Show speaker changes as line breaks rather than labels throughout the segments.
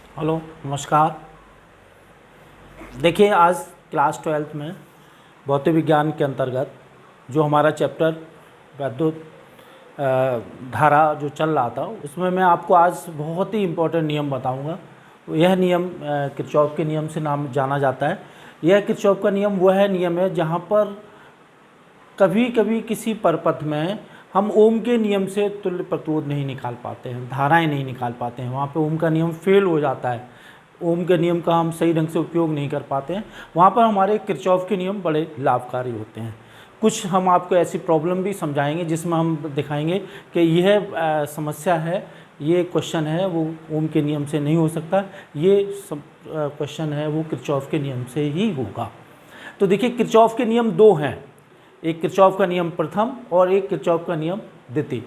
Hello, नमस्कार। देखिए, आज क्लास 12th में भौतिक विज्ञान के अंतर्गत जो हमारा चैप्टर वैद्युत धारा जो चल रहा था, उसमें मैं आपको आज बहुत ही इम्पोर्टेंट नियम बताऊंगा। यह नियम किरचॉफ के नियम से नाम जाना जाता है। यह किरचॉफ का नियम वह नियम है जहाँ पर कभी कभी किसी परपथ में हम ओम के नियम से तुल्य प्रतिरोध नहीं निकाल पाते हैं, धाराएं नहीं निकाल पाते हैं, वहाँ पे ओम का नियम फेल हो जाता है, ओम के नियम का हम सही ढंग से उपयोग नहीं कर पाते हैं। वहाँ पर हमारे किरचॉफ के नियम बड़े लाभकारी होते हैं। कुछ हम आपको ऐसी प्रॉब्लम भी समझाएंगे जिसमें हम दिखाएंगे कि यह समस्या है, ये क्वेश्चन है वो ओम के नियम से नहीं हो सकता, ये क्वेश्चन है वो किरचॉफ के नियम से ही होगा। तो देखिए, किरचॉफ के नियम दो हैं, एक किरचॉफ का नियम प्रथम और एक किरचॉफ का नियम द्वितीय।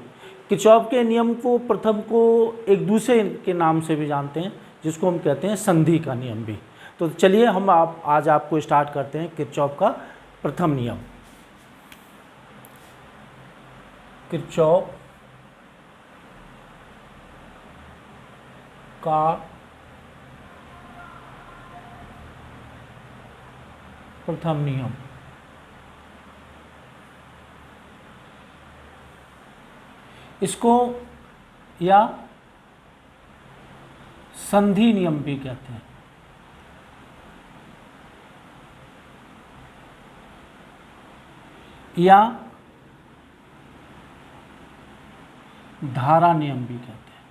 किरचॉफ के नियम को प्रथम को एक दूसरे के नाम से भी जानते हैं, जिसको हम कहते हैं संधि का नियम भी। तो चलिए हम आज आपको स्टार्ट करते हैं किरचॉफ का प्रथम नियम। किरचॉफ का प्रथम नियम। इसको या संधि नियम भी कहते हैं, या धारा नियम भी कहते हैं।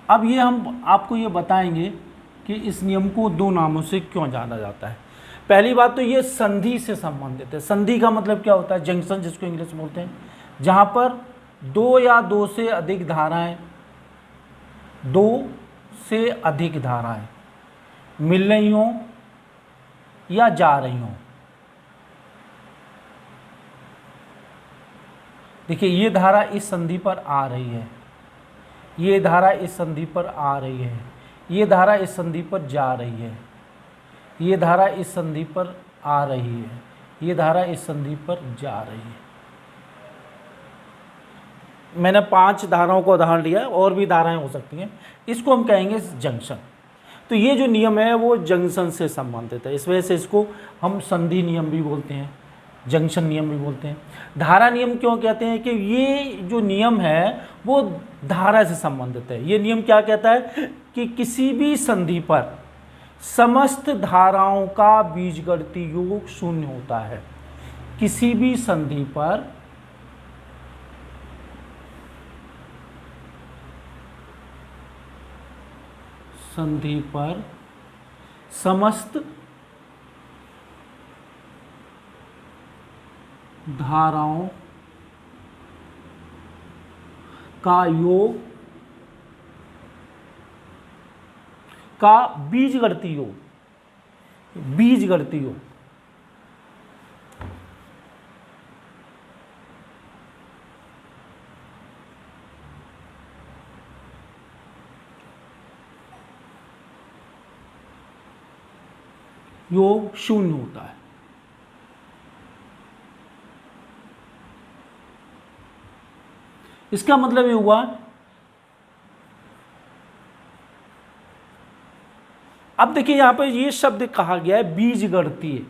अब ये हम आपको ये बताएंगे कि इस नियम को दो नामों से क्यों जाना जाता है। पहली बात तो ये संधि से संबंधित है। संधि का मतलब क्या होता है? जंक्शन, जिसको इंग्लिश में बोलते हैं, जहाँ पर दो या दो से अधिक धाराएं, दो से अधिक धाराएं मिल रही हों या जा रही हों। देखिए, ये धारा इस संधि पर आ रही है, ये धारा इस संधि पर आ रही है, ये धारा इस संधि पर जा रही है, ये धारा इस संधि पर आ रही है, ये धारा इस संधि पर जा रही है। मैंने 5 धाराओं का उदाहरण लिया, और भी धाराएं हो सकती हैं, इसको हम कहेंगे जंक्शन। तो ये जो नियम है वो जंक्शन से संबंधित है, इस वजह से इसको हम संधि नियम भी बोलते हैं, जंक्शन नियम भी बोलते हैं। धारा नियम क्यों कहते हैं? कि ये जो नियम है वो धारा से संबंधित है। ये नियम क्या कहता है कि किसी भी संधि पर समस्त धाराओं का बीजगणितीय योग शून्य होता है। किसी भी संधि पर समस्त धाराओं का योग का बीजगणितीय योग, बीजगणितीय योग योग शून्य होता है। इसका मतलब ये हुआ, अब देखिए यहां पर ये शब्द कहा गया है बीजगणितीय।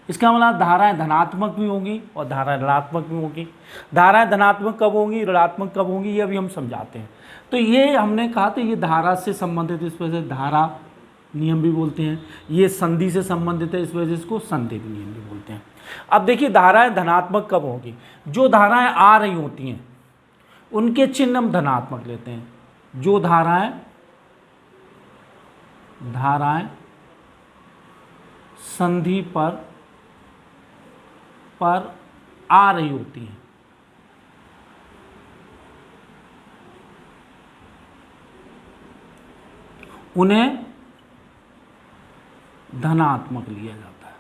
इसका मतलब धाराएं धनात्मक भी होंगी और धाराएं ऋणात्मक भी होंगी। धाराएं धनात्मक कब होंगी, ऋणात्मक कब होंगी, ये अभी हम समझाते हैं। तो ये हमने कहा तो ये धारा से संबंधित, इस वजह से धारा नियम भी बोलते हैं। ये संधि से संबंधित है, इस वजह से इसको संधि नियम भी बोलते हैं। अब देखिए, धाराएं धनात्मक कब होंगी? जो धाराएं आ रही होती हैं उनके चिन्ह हम धनात्मक लेते हैं। जो धाराएं संधि पर आ रही होती हैं उन्हें धनात्मक लिया जाता है।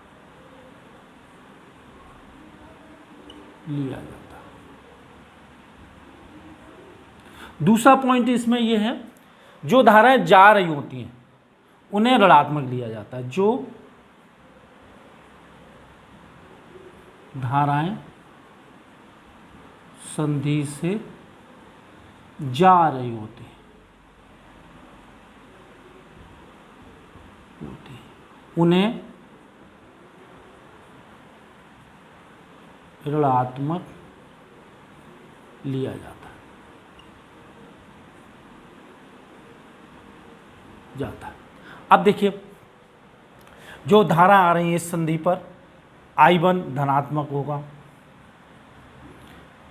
दूसरा पॉइंट इसमें यह है, जो धाराएं जा रही होती हैं उन्हें ऋणात्मक लिया जाता है। जो धाराएं संधि से जा रही होती उन्हें ऋणात्मक लिया जाता है। अब देखिए, जो धारा आ रही है इस संधि पर, I1 धनात्मक होगा,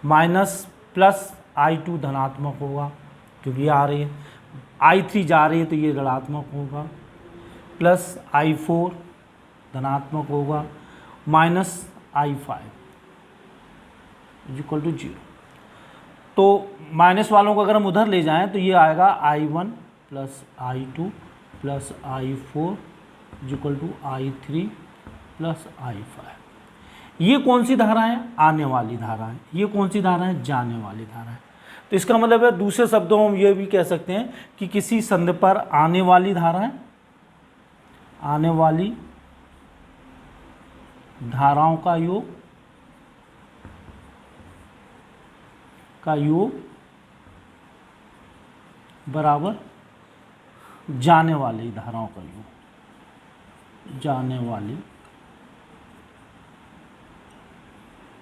माइनस प्लस I2 धनात्मक होगा क्योंकि ये आ रही है, I3 जा रही है तो ये ऋणात्मक होगा, प्लस I4 धनात्मक होगा, माइनस I5 इक्वल टू 0। तो माइनस वालों को अगर हम उधर ले जाएं तो ये आएगा I1 plus I2 plus I4 equal to I3 plus I5। ये कौन सी धारा है? आने वाली धारा है। ये कौन सी धारा है? जाने वाली धारा है। तो इसका मतलब है, दूसरे शब्दों में हम ये भी कह सकते हैं कि किसी संधि पर आने वाली धारा है, आने वाली धाराओं का योग बराबर जाने वाली धाराओं का योग, जाने वाली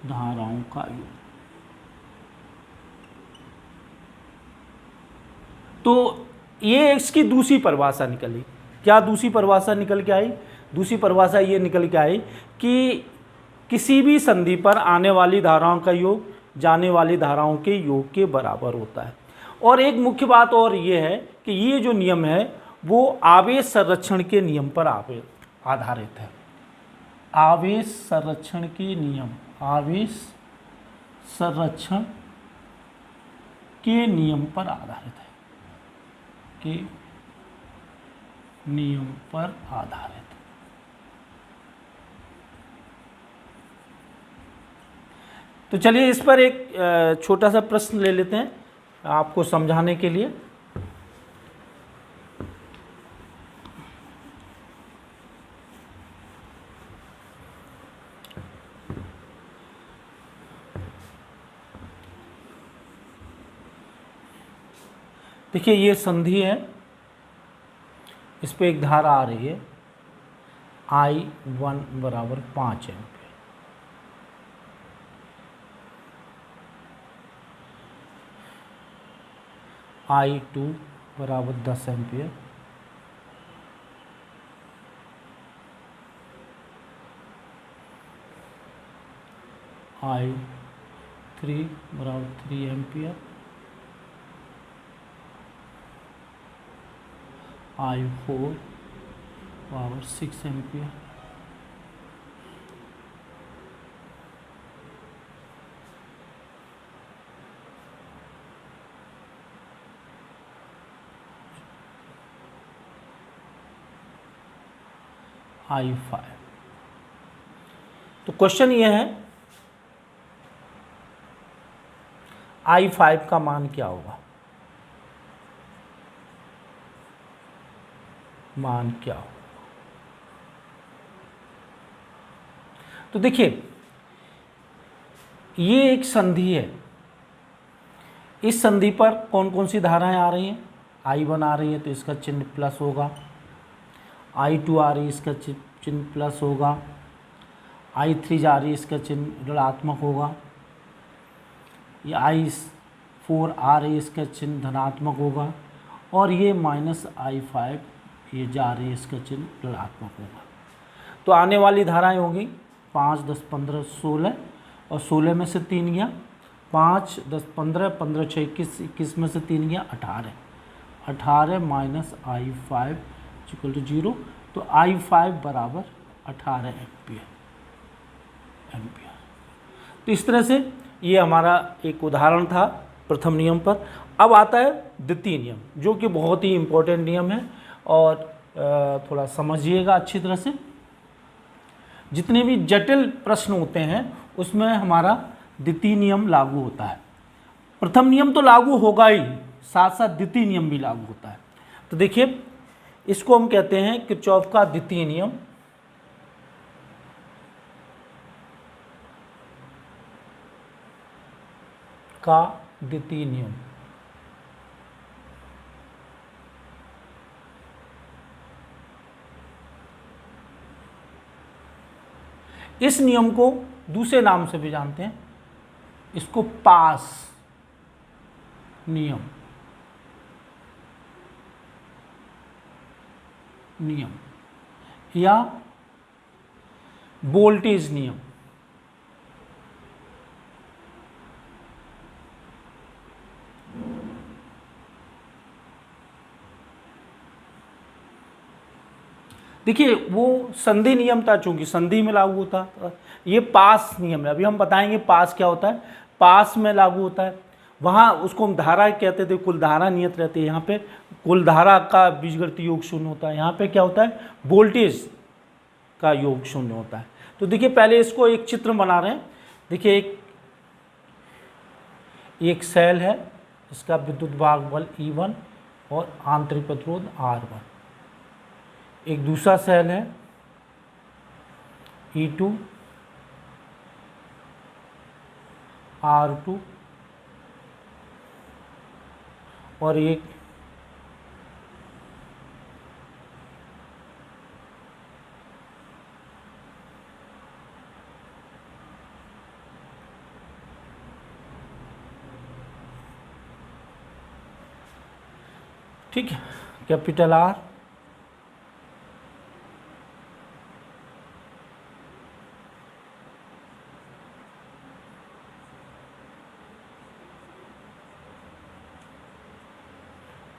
धाराओं का योग। तो ये इसकी दूसरी परिभाषा निकली। क्या दूसरी परिभाषा निकल के आई? दूसरी परिभाषा ये निकल के आई कि किसी भी संधि पर आने वाली धाराओं का योग जाने वाली धाराओं के योग के बराबर होता है। और एक मुख्य बात और ये है कि ये जो नियम है वो आवेश संरक्षण के नियम पर आधारित है। आवेश संरक्षण के नियम, आवेश संरक्षण के नियम पर आधारित है, के नियम पर आधारित। तो चलिए इस पर एक छोटा सा प्रश्न ले लेते हैं आपको समझाने के लिए। देखिए ये संधि है, इस पे एक धारा आ रही है I1 बराबर 5 एम्पीयर, I2 बराबर 10 एम्पीयर, I3 बराबर 3 एम्पीयर, I4 बराबर 6 एम्पीयर, I5। तो क्वेश्चन ये है I5 का मान क्या होगा? मान क्या होगा? तो देखिए ये एक संधि है, इस संधि पर कौन कौन सी धाराएं आ रही हैं? I1 आ रही है तो इसका चिन्ह प्लस होगा, I2 आ रही है इसका चिन्ह प्लस होगा, I3 जा रही है इसका चिन्ह ऋणात्मक होगा, ये I4 आ रही है इसका चिन्ह धनात्मक होगा, और ये माइनस I5 ये जा रही है इसका चिन्ह ऋणात्मक होगा। तो आने वाली धाराएं होंगी 5, 10, 15, 16, और 16 में से 3 गया 5, 10, 15, 15, 6, 21, 21 में से 3 गया 18, 18 माइनस I5 इक्वल टू 0। तो I5 बराबर 18 एम्पीयर। तो इस तरह से ये हमारा एक उदाहरण था प्रथम नियम पर। अब आता है द्वितीय नियम, जो कि बहुत ही इम्पोर्टेंट नियम है, और थोड़ा समझिएगा अच्छी तरह से। जितने भी जटिल प्रश्न होते हैं उसमें हमारा द्वितीय नियम लागू होता है। प्रथम नियम तो लागू होगा ही, साथ साथ द्वितीय नियम भी लागू होता है। तो देखिए इसको हम कहते हैं किरचॉफ का द्वितीय नियम। का द्वितीय नियम, इस नियम को दूसरे नाम से भी जानते हैं, इसको पास नियम या वोल्टेज नियम। देखिए वो संधि नियम था, चूंकि संधि में लागू होता, ये पास नियम है। अभी हम बताएंगे पास क्या होता है। पास में लागू होता है, वहाँ उसको हम धारा कहते थे, कुल धारा नियत रहती है। यहाँ पे कुल धारा का बीजगणितीय योग शून्य होता है। यहाँ पे क्या होता है, वोल्टेज का योग शून्य होता है। तो देखिए पहले इसको एक चित्र बना रहे हैं। देखिए एक सेल है, इसका विद्युत भाग बल E1 और आंतरिक प्रतिरोध R1। एक दूसरा सेल है E2 R2 और एक ठीक है, capital R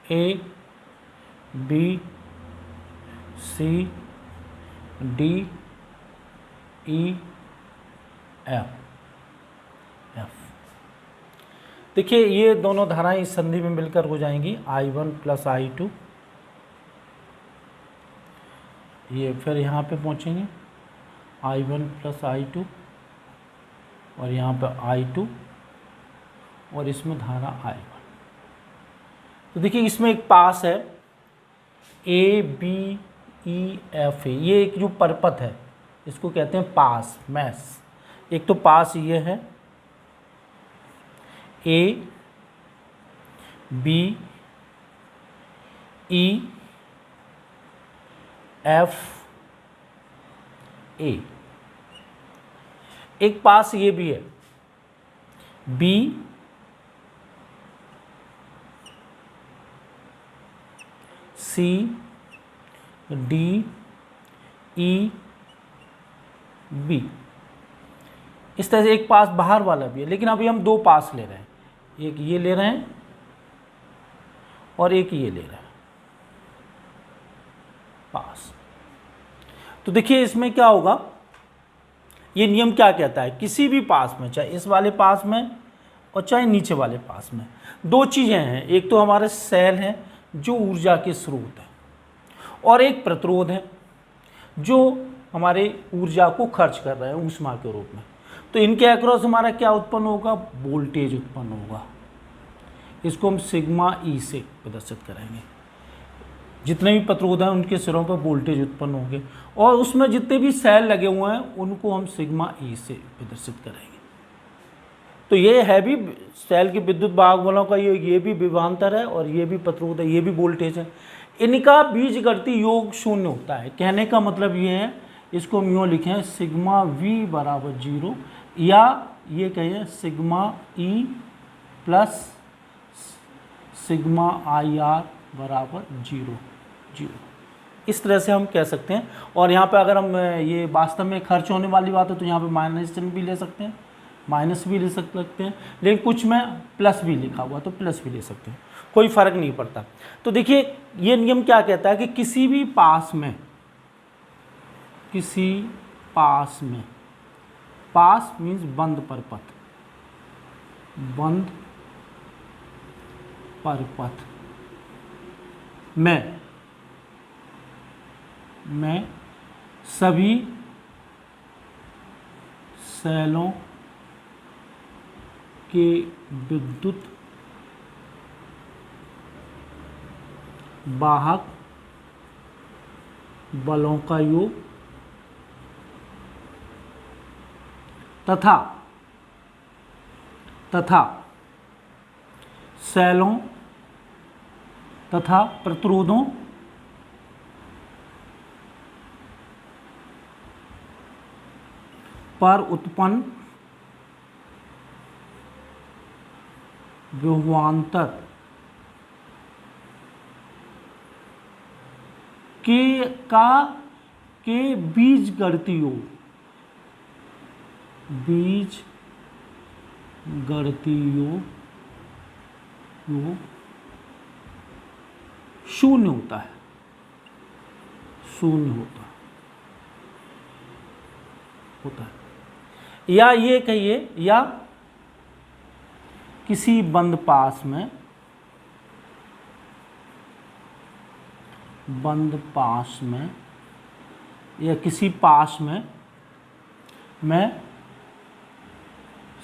A B C D E F। देखिए ये दोनों धाराएं इस संधि में मिलकर हो जाएंगी I1 प्लस I2। ये फिर यहाँ पे पहुँचेंगे I1 प्लस I2 और यहाँ पे I2 और इसमें धारा I1। तो देखिए इसमें एक पास है ABEFA, ये एक जो परपथ है इसको कहते हैं पास, मैस। एक तो पास ये है ABEFA, एक पास ये भी है BCDEB। इस तरह से एक पास बाहर वाला भी है, लेकिन अभी हम दो पास ले रहे हैं, एक ये ले रहे हैं और एक ये ले रहे हैं पास। तो देखिए इसमें क्या होगा, ये नियम क्या कहता है, किसी भी पास में, चाहे इस वाले पास में और चाहे नीचे वाले पास में, दो चीज़ें हैं। एक तो हमारे सेल हैं जो ऊर्जा के स्रोत है, और एक प्रतिरोध है जो हमारे ऊर्जा को खर्च कर रहे हैं ऊष्मा के रूप में। तो इनके अक्रॉस हमारा क्या उत्पन्न होगा, वोल्टेज उत्पन्न होगा। इसको हम सिग्मा ई से प्रदर्शित करेंगे। जितने भी प्रतिरोध हैं उनके सिरों पर वोल्टेज उत्पन्न होंगे, और उसमें जितने भी सेल लगे हुए हैं उनको हम सिग्मा ई से प्रदर्शित करेंगे। तो ये है भी सेल के विद्युत भाग बलों का ये भी विभवांतर है, और ये भी प्रतिरोध है, ये भी वोल्टेज है। इनका बीजगणितीय योग शून्य होता है। कहने का मतलब ये है, इसको हम यूँ लिखें सिग्मा V बराबर 0, या ये कहें sigma E plus sigma IR बराबर 0। इस तरह से हम कह सकते हैं। और यहाँ पे अगर हम ये वास्तव में खर्च होने वाली बात है तो यहाँ पे माइनस चिन्ह भी ले सकते हैं, माइनस भी ले सकते हैं, लेकिन कुछ में प्लस भी लिखा हुआ तो प्लस भी ले सकते हैं, कोई फ़र्क नहीं पड़ता। तो देखिए ये नियम क्या कहता है कि किसी भी पास में, पास मीन्स बंद परपथ, बंद परपथ में सभी सेलों के विद्युत वाहक बलों का योग तथा सेलों तथा प्रतिरोधों पर उत्पन्न विभवांतर के बीजगणितीय योग शून्य होता है, होता है। या ये कहिए, या किसी बंद पास में या किसी पास में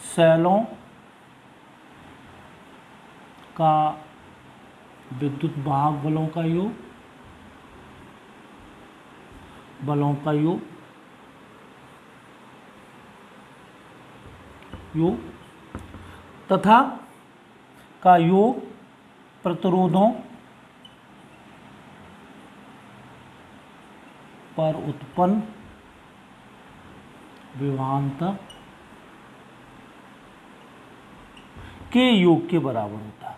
सेलों का विद्युत वाहक बलों का योग तथा का योग प्रतिरोधों पर उत्पन्न विभवांतर के योग के बराबर होता है,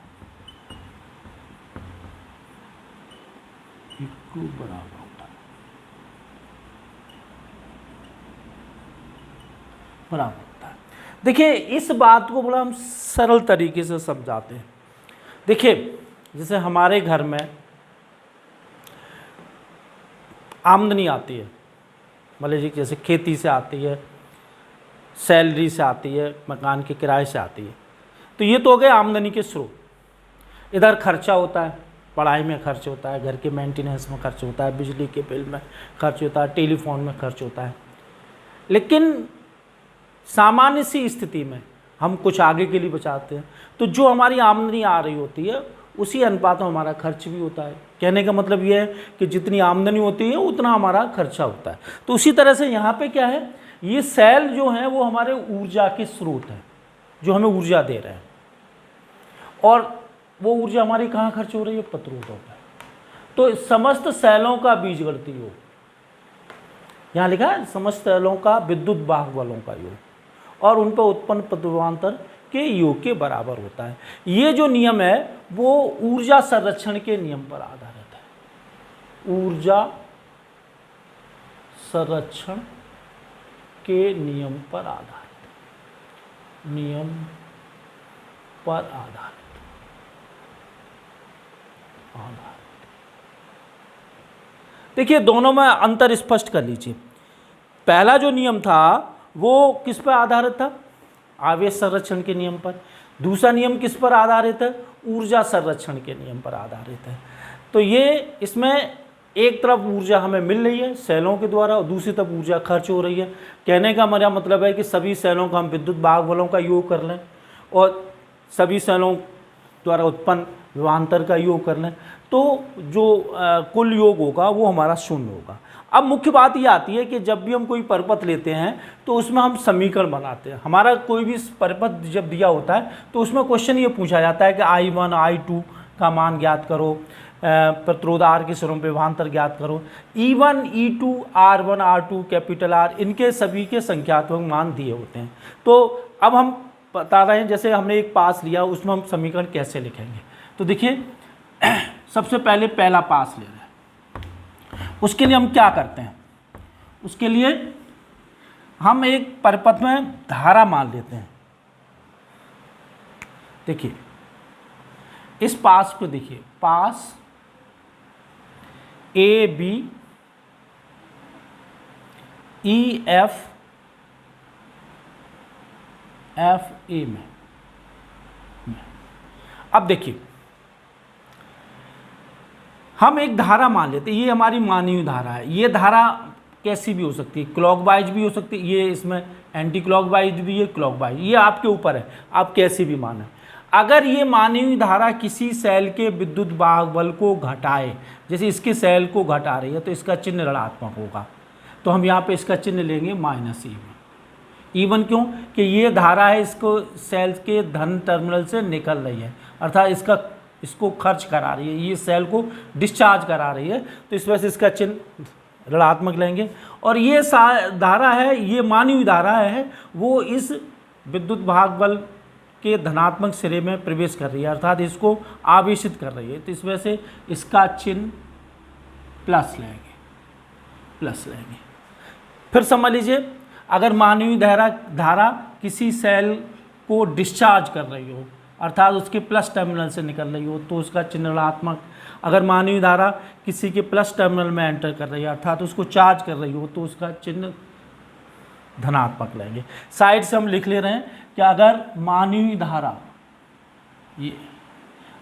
बराबर होता है। देखिए, इस बात को बड़ा हम सरल तरीके से समझाते हैं। देखिए, जैसे हमारे घर में आमदनी आती है, मान लीजिए जैसे खेती से आती है, सैलरी से आती है, मकान के किराए से आती है, तो ये तो हो गए आमदनी के स्रोत। इधर खर्चा होता है, पढ़ाई में खर्च होता है, घर के मेंटेनेंस में खर्च होता है, बिजली के बिल में खर्च होता है, टेलीफोन में खर्च होता है। लेकिन सामान्य सी स्थिति में हम कुछ आगे के लिए बचाते हैं, तो जो हमारी आमदनी आ रही होती है उसी अनुपात में हमारा खर्च भी होता है। कहने का मतलब ये है कि जितनी आमदनी होती है उतना हमारा खर्चा होता है। तो उसी तरह से यहाँ पे क्या है, ये सेल जो हैं वो हमारे ऊर्जा के स्रोत हैं, जो हमें ऊर्जा दे रहे हैं, और वो ऊर्जा हमारी कहाँ खर्च हो रही है, प्रतिरोधों पर। तो समस्त सेलों का बीजगणितीय योग, यहाँ लिखा है समस्त सेलों का विद्युत वाहक बलों का योग और उन पर उत्पन्न प्रतिभावांतर के योग के बराबर होता है। ये जो नियम है वो ऊर्जा संरक्षण के नियम पर आधारित है, ऊर्जा संरक्षण के नियम पर आधारित, देखिए, दोनों में अंतर स्पष्ट कर लीजिए। पहला जो नियम था वो किस पर आधारित था, आवेश संरक्षण के नियम पर। दूसरा नियम किस पर आधारित है, ऊर्जा संरक्षण के नियम पर आधारित है। तो ये इसमें एक तरफ ऊर्जा हमें मिल रही है सेलों के द्वारा और दूसरी तरफ ऊर्जा खर्च हो रही है। कहने का मेरा मतलब है कि सभी सेलों का हम विद्युत वाहक बलों का योग कर लें और सभी सेलों द्वारा उत्पन्न विभवांतर का योग कर लें, तो जो कुल योग होगा वो हमारा शून्य होगा। अब मुख्य बात ये आती है कि जब भी हम कोई परिपथ लेते हैं तो उसमें हम समीकरण बनाते हैं। हमारा कोई भी परिपथ जब दिया होता है तो उसमें क्वेश्चन ये पूछा जाता है कि I1 I2 का मान ज्ञात करो, प्रतिरोध R के स्वरूप विभवांतर ज्ञात करो, E1 E2 R1 R2 capital R, इनके सभी के संख्यात्मक मान दिए होते हैं। तो अब हम बता रहे हैं, जैसे हमने एक पास लिया उसमें हम समीकरण कैसे लिखेंगे। तो देखिए, सबसे पहले पहला पास ले रहे हैं। उसके लिए हम क्या करते हैं, उसके लिए हम एक परिपथ में धारा मान लेते हैं। देखिए, इस पास को देखिए, पास A B E F A में। अब देखिए, हम एक धारा मान लेते हैं, ये हमारी मानी हुई धारा है। ये धारा कैसी भी हो सकती है, क्लॉकवाइज भी हो सकती है, ये इसमें एंटी क्लॉकवाइज भी है, क्लॉकवाइज, ये आपके ऊपर है, आप कैसी भी माने। अगर ये मानी हुई धारा किसी सेल के विद्युत वाहक बल को घटाए, जैसे इसके सेल को घटा रही है, तो इसका चिन्ह ऋणात्मक होगा। तो हम यहाँ पे इसका चिन्ह लेंगे -E1। E1 क्यों, कि ये धारा है इसको सेल के धन टर्मिनल से निकल रही है, अर्थात इसको खर्च करा रही है, ये सेल को डिस्चार्ज करा रही है, तो इस वजह से इसका चिन्ह ऋणात्मक लेंगे। और ये धारा है, ये मानी हुई धारा है, वो इस विद्युत भाग बल के धनात्मक सिरे में प्रवेश कर रही है, अर्थात इसको आवेशित कर रही है। तो इस वजह से इसका चिन्ह प्लस लेंगे, प्लस लेंगे। फिर समझ लीजिए, अगर मानी हुई धारा किसी सेल को डिस्चार्ज कर रही हो, अर्थात उसके प्लस टर्मिनल से निकल रही हो, तो उसका चिन्ह ऋणात्मक। अगर मानी हुई धारा किसी के प्लस टर्मिनल में एंटर कर रही है, अर्थात उसको चार्ज कर रही हो, तो उसका चिन्ह धनात्मक लेंगे। साइड से हम लिख ले रहे हैं कि अगर मानी हुई धारा, ये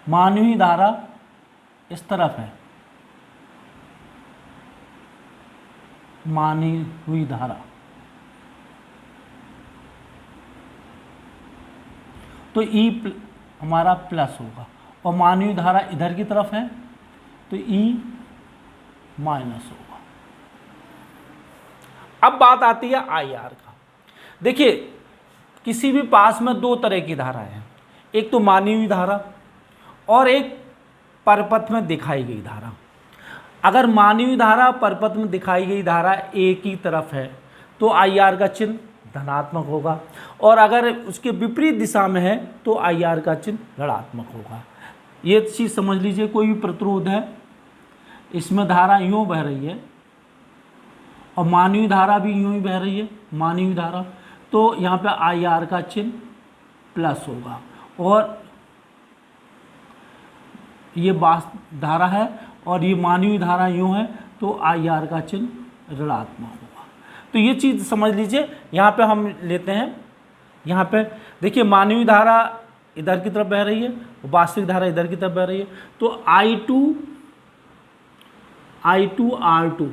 मानी हुई धारा इस तरफ है, मानी हुई धारा, तो ई हमारा प्लस होगा, और मानी हुई धारा इधर की तरफ है तो ई माइनस होगा। अब बात आती है आई आर का। देखिए, किसी भी पास में दो तरह की धारा है, एक तो मानी हुई धारा और एक परपथ में दिखाई गई धारा। अगर मानी हुई धारा परपथ में दिखाई गई धारा एक ही तरफ है तो आई आर का चिन्ह धनात्मक होगा, और अगर उसके विपरीत दिशा में है तो आई आर का चिन्ह ऋणात्मक होगा। ये चीज़ समझ लीजिए, कोई भी प्रतिरोध है, इसमें धारा यूँ बह रही है और मानी हुई धारा भी यूँ ही बह रही है, मानी हुई धारा, तो यहाँ पे आई आर का चिन्ह प्लस होगा, और ये धारा है और ये मानी हुई धारा यूँ है, तो आई आर का चिन्ह ऋणात्मक होगा। तो ये चीज़ समझ लीजिए। यहाँ पे हम लेते हैं, यहाँ पे देखिए मानी हुई धारा इधर की तरफ बह रही है, वास्तविक धारा इधर की तरफ बह रही है, तो I2R2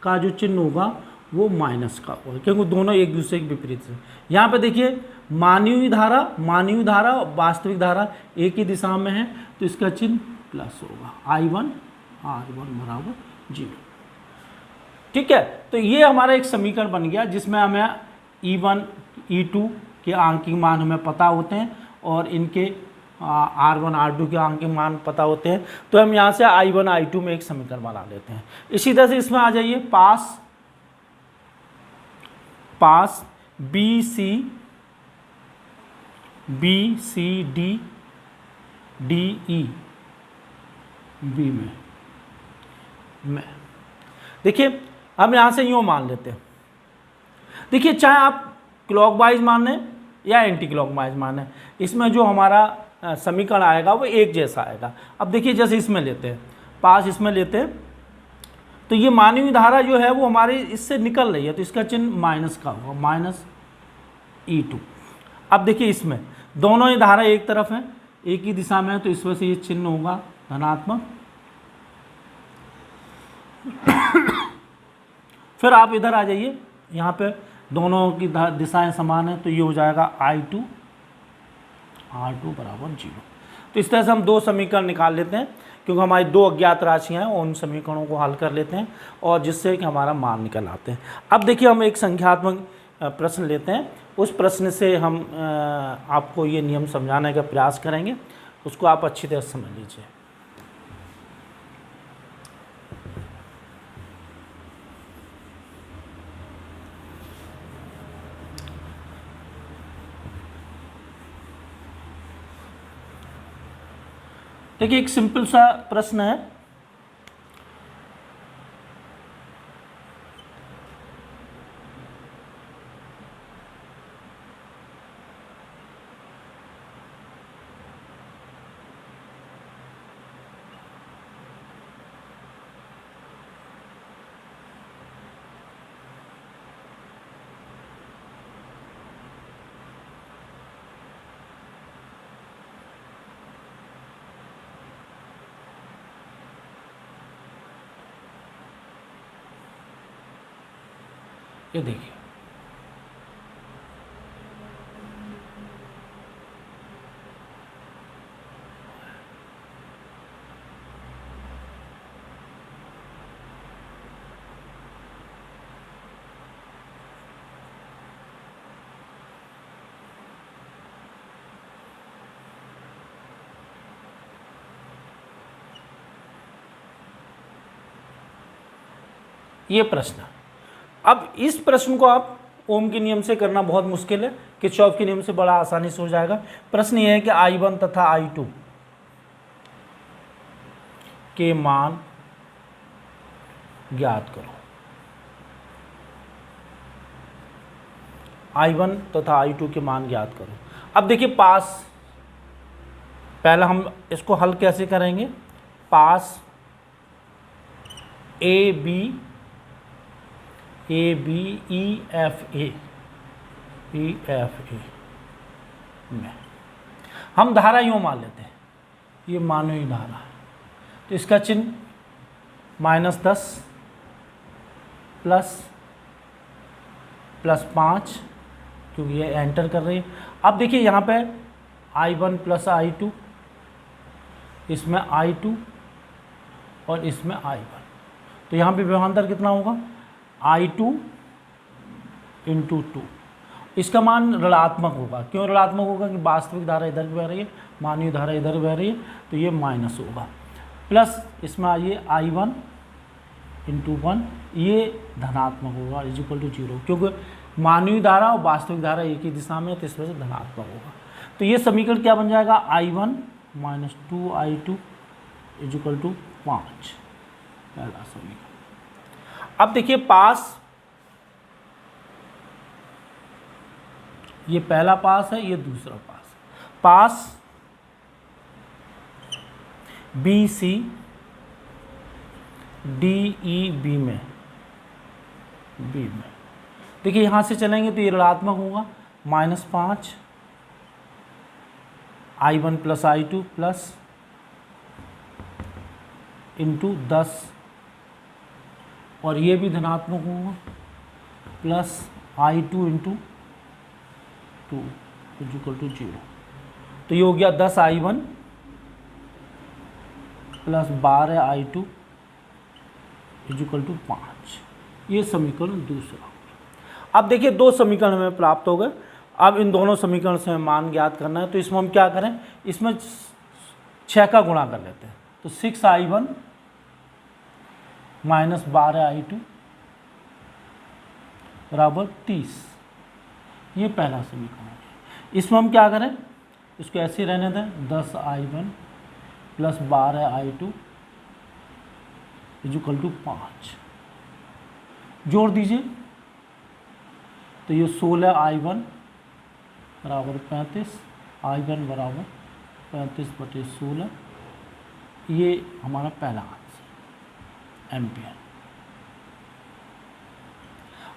का जो चिन्ह होगा वो माइनस का होगा, क्योंकि दोनों एक दूसरे के विपरीत है। यहाँ पे देखिए मानी हुई धारा वास्तविक धारा एक ही दिशा में है, तो इसका चिन्ह प्लस होगा, I1R1 बराबर 0। ठीक है, तो ये हमारा एक समीकरण बन गया जिसमें हमें E1 E2 के आंकिक मान हमें पता होते हैं और इनके R1 R2 के आंकिक मान पता होते हैं। तो हम यहाँ से I1 I2 में एक समीकरण बना लेते हैं। इसी तरह से इसमें आ जाइए, पास B C D E B में देखिए, हम यहाँ से यूँ मान लेते हैं। देखिए, चाहे आप क्लॉकवाइज माने या एंटी क्लॉकवाइज माने, इसमें जो हमारा समीकरण आएगा वो एक जैसा आएगा। अब देखिए, जैसे इसमें लेते हैं, पास इसमें लेते हैं, तो ये मानी हुई धारा जो है वो हमारी इससे निकल रही है, तो इसका चिन्ह माइनस का होगा, माइनस E2। अब देखिए, इसमें दोनों ही धारा एक तरफ है, एक ही दिशा में है, तो इस वजह से ये चिन्ह होगा धनात्मक। फिर आप इधर आ जाइए, यहाँ पे दोनों की दिशाएं समान है, तो ये हो जाएगा I2R2 बराबर 0। तो इस तरह से हम दो समीकरण निकाल लेते हैं, क्योंकि हमारी दो अज्ञात राशियां हैं, उन समीकरणों को हल कर लेते हैं और जिससे कि हमारा मान निकल आते हैं। अब देखिए, हम एक संख्यात्मक प्रश्न लेते हैं, उस प्रश्न से हम आपको ये नियम समझाने का प्रयास करेंगे, उसको आप अच्छी तरह समझ लीजिए। देखिए, एक सिंपल सा प्रश्न है, ये देखिए, ये प्रश्न है। अब इस प्रश्न को आप ओम के नियम से करना बहुत मुश्किल है, किरचॉफ के नियम से बड़ा आसानी से हो जाएगा। प्रश्न ये है कि I1 तथा I2 के मान ज्ञात करो। I1 तथा I2 के मान ज्ञात करो। अब देखिए पास, पहले हम इसको हल कैसे करेंगे। पास A B E F A में हम धारा यूँ मान लेते हैं, ये मानो ही धारा है, तो इसका चिन्ह -10 प्लस 5, क्योंकि ये एंटर कर रही है। अब देखिए यहाँ पे I1 प्लस I2, इसमें I2 और इसमें I1, तो यहाँ पे विभवांतर कितना होगा I2 × 2। इसका मान ऋणात्मक होगा। क्यों ऋणात्मक होगा कि वास्तविक धारा इधर बह रही है, मानवीय धारा इधर बह रही है, तो ये माइनस होगा। प्लस इसमें आइए I1 × 1, ये धनात्मक होगा =0, क्योंकि मानवीय धारा और वास्तविक धारा एक ही दिशा में है, तो इस वजह से धनात्मक होगा। तो ये समीकरण क्या बन जाएगा I1 - 2I2 = 5, पहला समीकरण। अब देखिए पास, ये पहला पास है, ये दूसरा पास। पास BC DE में देखिए यहाँ से चलेंगे तो ये ऋणात्मक होगा, -5 I1 + I2 प्लस × 10, और ये भी धनात्मक होगा, प्लस I2 × 2 = 0। तो ये हो गया 10 I1 प्लस 12 I2 = 5। ये समीकरण दूसरा। अब देखिए दो समीकरण हमें प्राप्त हो गए। अब इन दोनों समीकरण से मान ज्ञात करना है, तो इसमें हम क्या करें, इसमें 6 का गुणा कर लेते हैं। तो 6I1 - 12 I2 = 30। ये पहला समीकरण है। इसमें हम क्या करें, इसको ऐसे ही रहने दें, 10 I1 प्लस 12 I2 = 5। जोड़ दीजिए तो ये 16 I1 = 35, I1 = 35/16, ये हमारा पहला आंसर एम्पियर।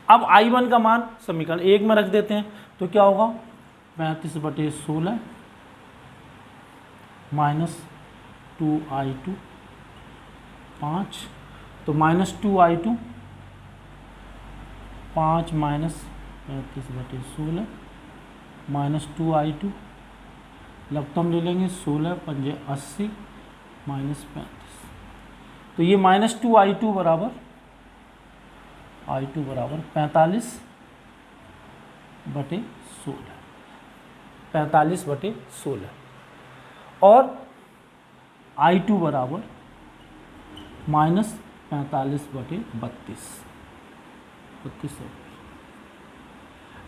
अब I1 का मान समीकरण 1 में रख देते हैं, तो क्या होगा 35/16 -2I2 5, तो -2I2 5 - 35/16 -2I2, लघुत्तम ले लेंगे 16 × 5 = 80 -35, तो ये -2I2 बराबर 45/16 और I2 बराबर -45/32।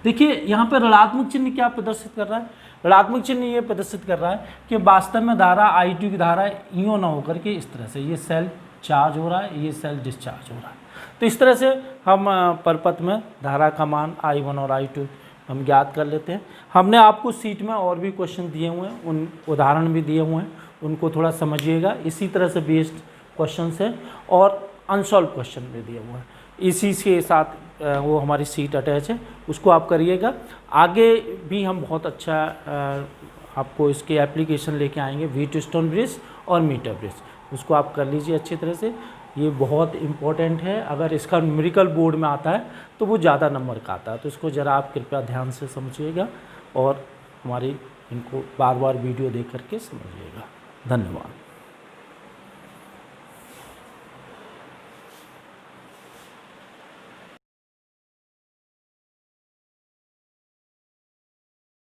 देखिए यहाँ पर ऋणात्मक चिन्ह क्या प्रदर्शित कर रहा है, ऋणात्मक चिन्ह ये प्रदर्शित कर रहा है कि वास्तव में धारा I2 की धारा यूँ ना होकर के इस तरह से, ये सेल चार्ज हो रहा है, ये सेल डिस्चार्ज हो रहा है। तो इस तरह से हम परपथ में धारा का मान I1 और I2 हम ज्ञात कर लेते हैं। हमने आपको सीट में और भी क्वेश्चन दिए हुए हैं, उन उदाहरण भी दिए हुए हैं, उनको थोड़ा समझिएगा। इसी तरह से बेस्ड क्वेश्चन है और अनसॉल्व क्वेश्चन भी दिए हुए हैं, इसी के साथ वो हमारी सीट अटैच है, उसको आप करिएगा। आगे भी हम बहुत अच्छा आपको इसके एप्लीकेशन लेके आएंगे, व्हीटस्टोन ब्रिज और मीटर ब्रिज, उसको आप कर लीजिए अच्छी तरह से। ये बहुत इम्पोर्टेंट है, अगर इसका न्यूमेरिकल बोर्ड में आता है तो वो ज़्यादा नंबर का आता है, तो इसको ज़रा आप कृपया ध्यान से समझिएगा और हमारी इनको बार बार वीडियो देख करके समझिएगा। धन्यवाद।